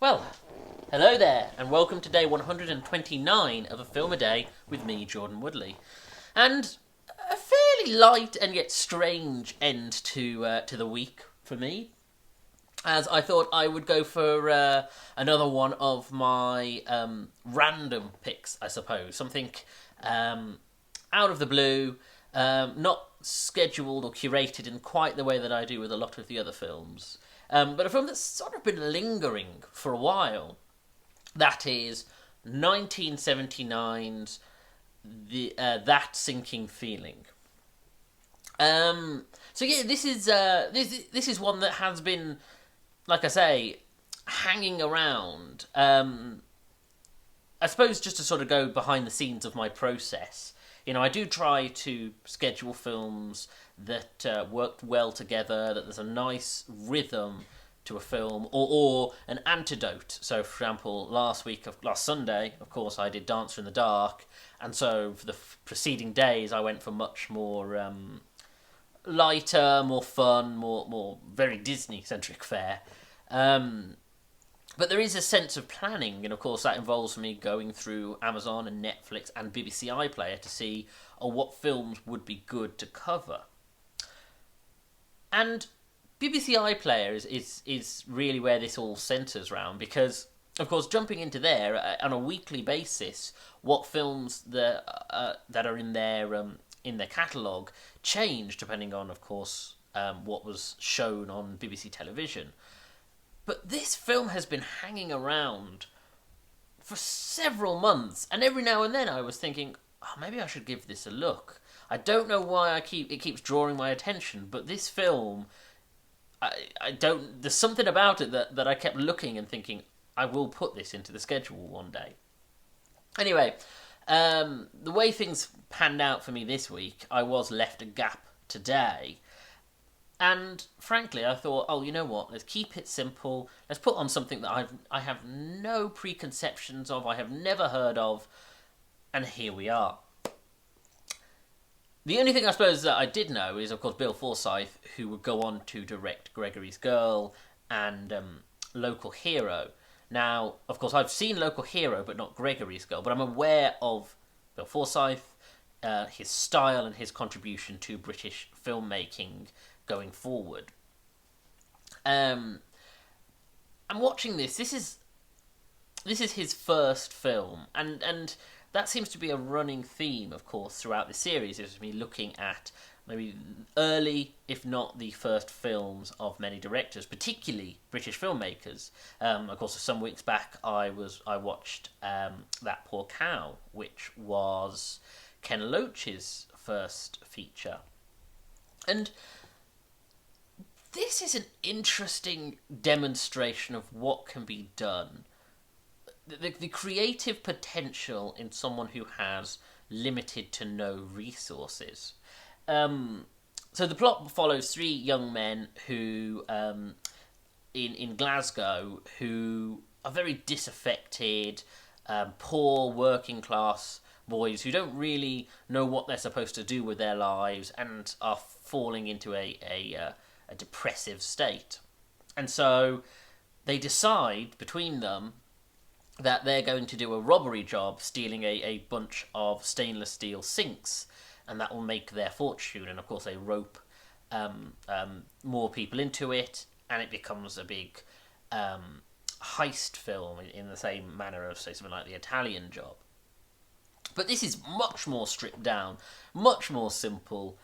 Well, hello there, and welcome to day 129 of A Film a Day with me, Jordan Woodley. And a fairly light and yet strange end to the week for me, as I thought I would go for another one of my random picks, I suppose. Something out of the blue, not scheduled or curated in quite the way that I do with a lot of the other films. But a film that's sort of been lingering for a while. That is 1979's That Sinking Feeling. So yeah, this is one that has been, like I say, hanging around. I suppose just to sort of go behind the scenes of my process. I do try to schedule films that work well together, that there's a nice rhythm to a film, or an antidote. So, for example, last Sunday, of course, I did Dancer in the Dark, and so for the preceding days, I went for much more lighter, more fun, more very Disney-centric fare. But there is a sense of planning, and of course that involves me going through Amazon and Netflix and BBC iPlayer to see what films would be good to cover. And BBC iPlayer is really where this all centres around, because, of course, jumping into there on a weekly basis, what films that are in their catalogue change depending on, of course, what was shown on BBC television. But this film has been hanging around for several months, and every now and then I was thinking, maybe I should give this a look. I don't know why it keeps drawing my attention, but this film, there's something about it that I kept looking and thinking, I will put this into the schedule one day. Anyway, the way things panned out for me this week, I was left a gap today. And frankly, I thought, you know what? Let's keep it simple. Let's put on something that I have no preconceptions of, I have never heard of, and here we are. The only thing I suppose that I did know is, of course, Bill Forsyth, who would go on to direct Gregory's Girl and Local Hero. Now, of course, I've seen Local Hero, but not Gregory's Girl, but I'm aware of Bill Forsyth, his style and his contribution to British filmmaking going forward. I'm watching this. This is his first film, and that seems to be a running theme, of course, throughout the series. Is me looking at maybe early, if not the first films of many directors, particularly British filmmakers. Of course, some weeks back, I watched That Poor Cow, which was Ken Loach's first feature, and this is an interesting demonstration of what can be done. The creative potential in someone who has limited to no resources. So the plot follows three young men who, in Glasgow, who are very disaffected, poor working class boys who don't really know what they're supposed to do with their lives and are falling into a depressive state. And so they decide between them that they're going to do a robbery job, stealing a bunch of stainless steel sinks, and that will make their fortune. And of course they rope more people into it, and it becomes a big heist film in the same manner of, say, something like The Italian Job. But this is much more stripped down, much more simple.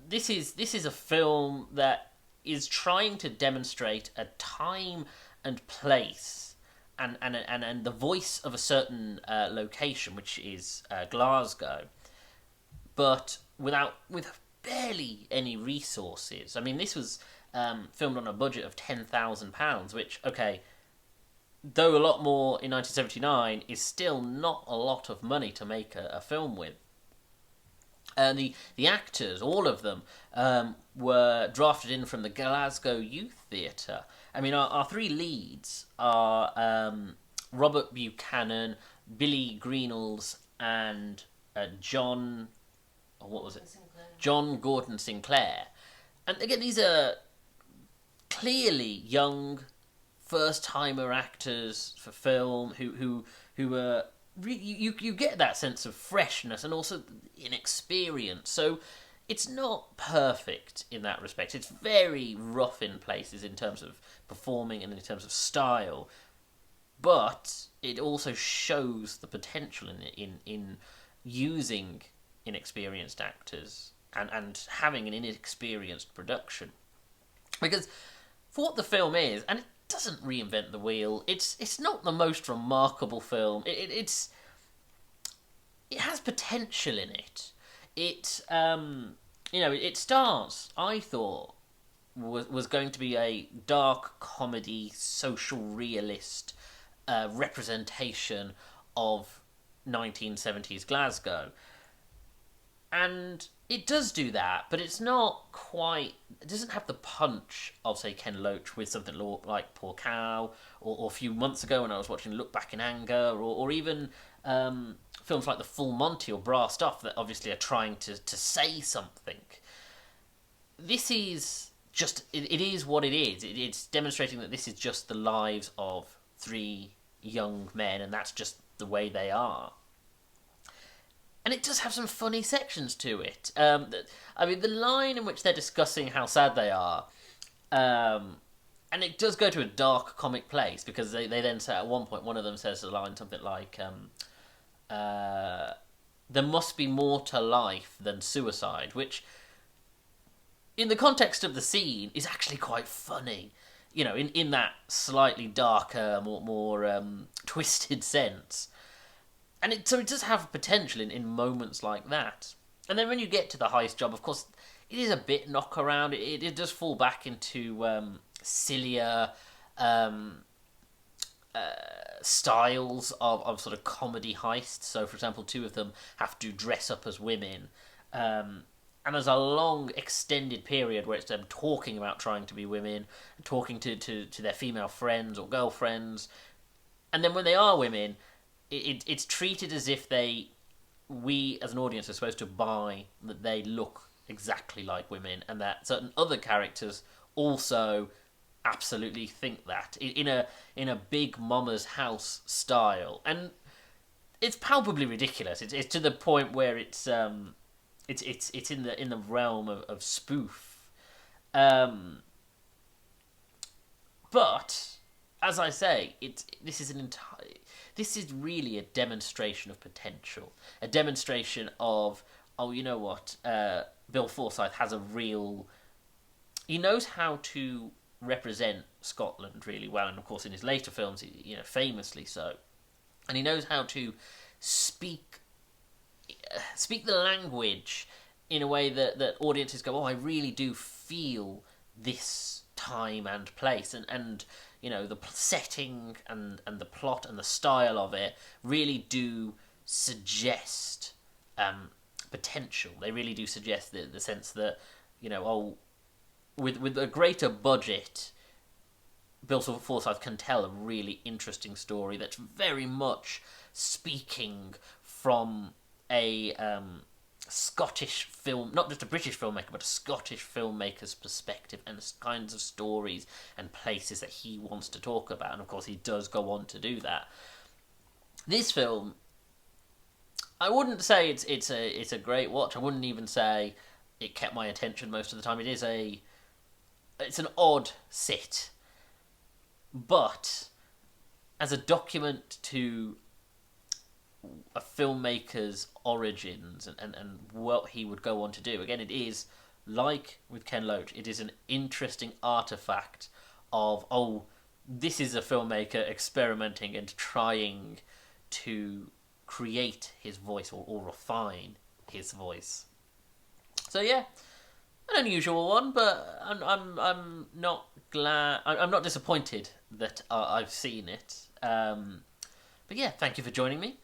This is a film that is trying to demonstrate a time and place and the voice of a certain location, which is Glasgow, but with barely any resources. I mean, this was filmed on a budget of £10,000, which, okay, though a lot more in 1979, is still not a lot of money to make a film with. The actors, all of them, were drafted in from the Glasgow Youth Theatre. I mean, our three leads are Robert Buchanan, Billy Greenhalgh, and John... what was it? Sinclair. John Gordon Sinclair. And again, these are clearly young, first-timer actors for film who are you get that sense of freshness and also inexperience. So it's not perfect in that respect. It's very rough in places in terms of performing and in terms of style, but it also shows the potential in using inexperienced actors and having an inexperienced production. Because for what the film is, and it doesn't reinvent the wheel, it's not the most remarkable film. It has potential in it. It starts, I thought, was going to be a dark comedy, social realist representation of 1970s Glasgow. And it does do that, but it's not quite. It doesn't have the punch of, say, Ken Loach with something like Poor Cow, or a few months ago when I was watching Look Back in Anger, or even films like The Full Monty or Bra Stuff that obviously are trying to say something. This is just. It is what it is. It's demonstrating that this is just the lives of three young men, and that's just the way they are. And it does have some funny sections to it. I mean, the line in which they're discussing how sad they are, and it does go to a dark comic place, because they then say, at one point, one of them says a line something like, there must be more to life than suicide, which, in the context of the scene, is actually quite funny. You know, in that slightly darker, more twisted sense. And so it does have potential in moments like that. And then when you get to the heist job, of course, it is a bit knock around. It does fall back into sillier styles of sort of comedy heists. So, for example, two of them have to dress up as women. And there's a long, extended period where it's them talking about trying to be women, talking to their female friends or girlfriends. And then when they are women, it's treated as if we as an audience are supposed to buy that they look exactly like women, and that certain other characters also absolutely think that in a big mama's house style, and it's palpably ridiculous. It's to the point where it's in the realm of spoof, but as I say, this is really a demonstration of potential. A demonstration of, oh, you know what? Bill Forsyth has he knows how to represent Scotland really well, and of course in his later films, famously so. And he knows how to speak the language in a way that audiences go, oh, I really do feel this time and place, and the setting and the plot and the style of it really do suggest potential. They really do suggest the sense that, with a greater budget, Bill Forsyth can tell a really interesting story that's very much speaking from a Scottish film, not just a British filmmaker, but a Scottish filmmaker's perspective, and the kinds of stories and places that he wants to talk about. And of course, he does go on to do that. This film, I wouldn't say it's a great watch. I wouldn't even say it kept my attention most of the time. It's an odd sit, but as a document to a filmmaker's origins and what he would go on to do. Again, it is, like with Ken Loach, it is an interesting artifact of, oh, this is a filmmaker experimenting and trying to create his voice or refine his voice. So yeah, an unusual one, but I'm not glad. I'm not disappointed that I've seen it. But yeah, thank you for joining me.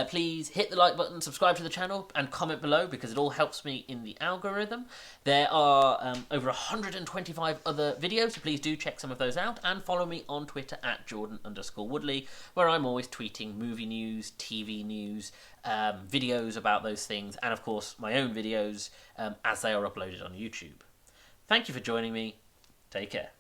Please hit the like button, subscribe to the channel, and comment below, because it all helps me in the algorithm. There are over 125 other videos, so please do check some of those out, and follow me on Twitter at Jordan_Woodley, where I'm always tweeting movie news, TV news, videos about those things, and of course my own videos as they are uploaded on YouTube. Thank you for joining me. Take care.